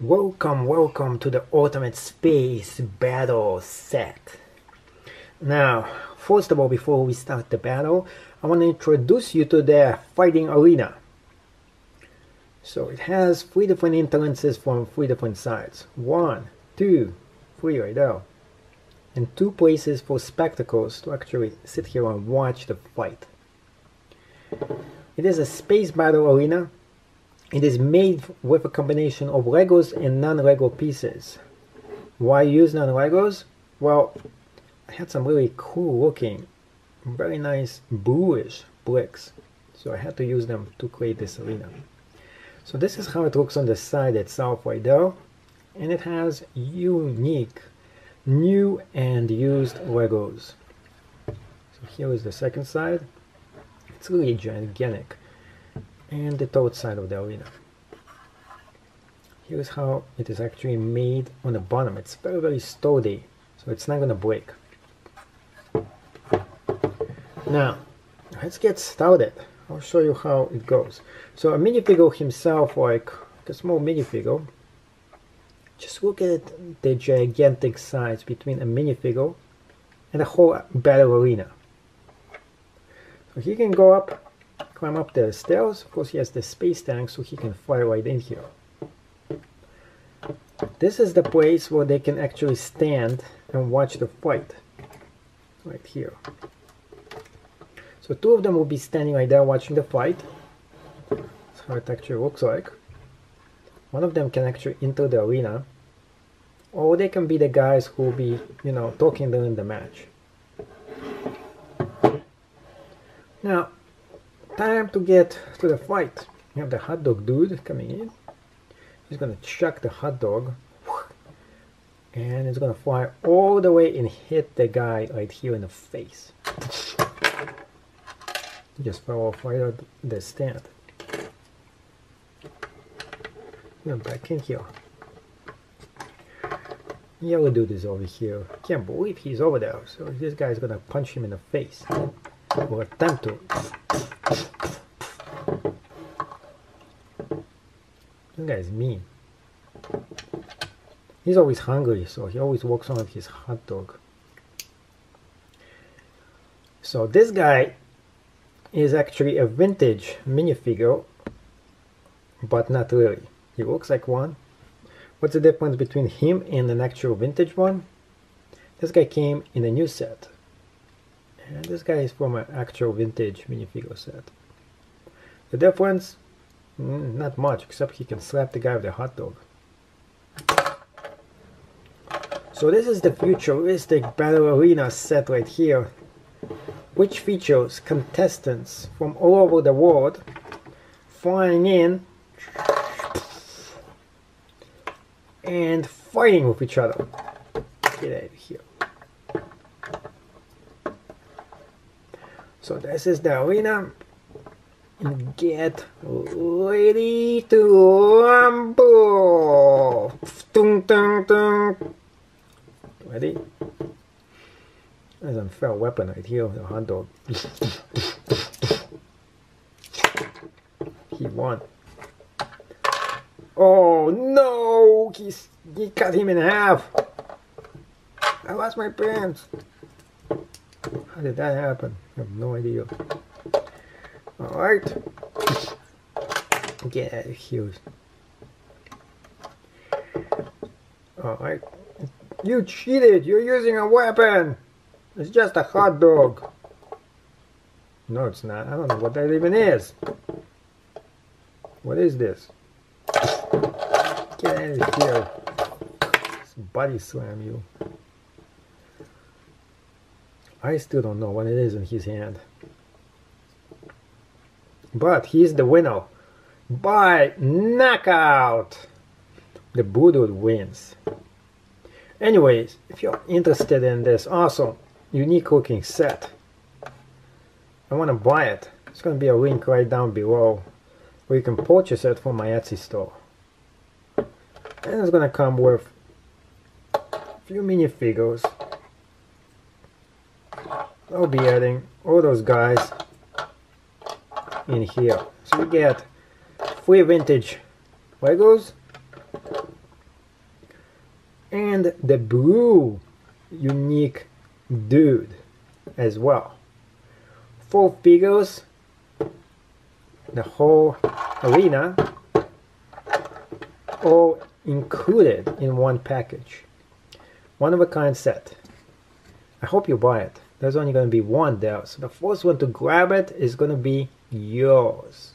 Welcome to the Ultimate Space Battle set. Now, first of all, before we start the battle, I want to introduce you to the fighting arena. So it has 3 different entrances from 3 different sides. 1, 2, 3 right there. And 2 places for spectacles to actually sit here and watch the fight. It is a space battle arena. It is made with a combination of Legos and non-Lego pieces. Why use non-Legos? Well, I had some really cool looking, very nice bluish bricks. So I had to use them to create this arena. So this is how it looks on the side itself right there. And it has unique, new and used Legos. So here is the second side. It's really gigantic. And the third side of the arena. Here's how it is actually made on the bottom. It's very sturdy, so it's not gonna break. Now, let's get started. I'll show you how it goes. So a minifigure himself, like a small minifigure, just look at the gigantic size between a minifigure and a whole battle arena. So he can go up, climb up the stairs. Of course, he has the space tank, so he can fly right in here. This is the place where they can actually stand and watch the fight. Right here. So 2 of them will be standing right there watching the fight. That's how it actually looks like. One of them can actually enter the arena. Or they can be the guys who will be, talking during the match. Now, time to get to the fight. You have the hot dog dude coming in. He's gonna chuck the hot dog. And it's gonna fly all the way and hit the guy right here in the face. He just fell off right out the stand. Now back in here. Yellow dude is over here. Can't believe he's over there. So this guy's gonna punch him in the face. Or attempt to. This guy's mean. He's always hungry, so he always walks on with his hot dog. So this guy is actually a vintage minifigure, but not really. He looks like one. What's the difference between him and an actual vintage one? This guy came in a new set. And this guy is from an actual vintage minifigure set. The difference? Not much, except he can slap the guy with a hot dog. So this is the futuristic battle arena set right here, which features contestants from all over the world flying in and fighting with each other. Get out of here. So this is the arena. And get ready to rumble! Dun, dun, dun. Ready? There's an unfair weapon right here, the hot dog. He won. Oh no! He cut him in half! I lost my pants! How did that happen? I have no idea. Alright. Get out of here. Alright. You cheated! You're using a weapon! It's just a hot dog. No, it's not. I don't know what that even is. What is this? Get out of here. Let's body slam you. I still don't know what it is in his hand. But he's the winner by knockout. The blue dude wins. Anyways, if you're interested in this awesome, unique looking set, I want to buy it. There's going to be a link right down below where you can purchase it from my Etsy store. And it's going to come with a few minifigures. I'll be adding all those guys in here. So you get 3 vintage Legos, and the blue unique dude as well. 4 figures, the whole arena, all included in one package. One of a kind set. I hope you buy it. There's only going to be one there, so the first one to grab it is going to be yours.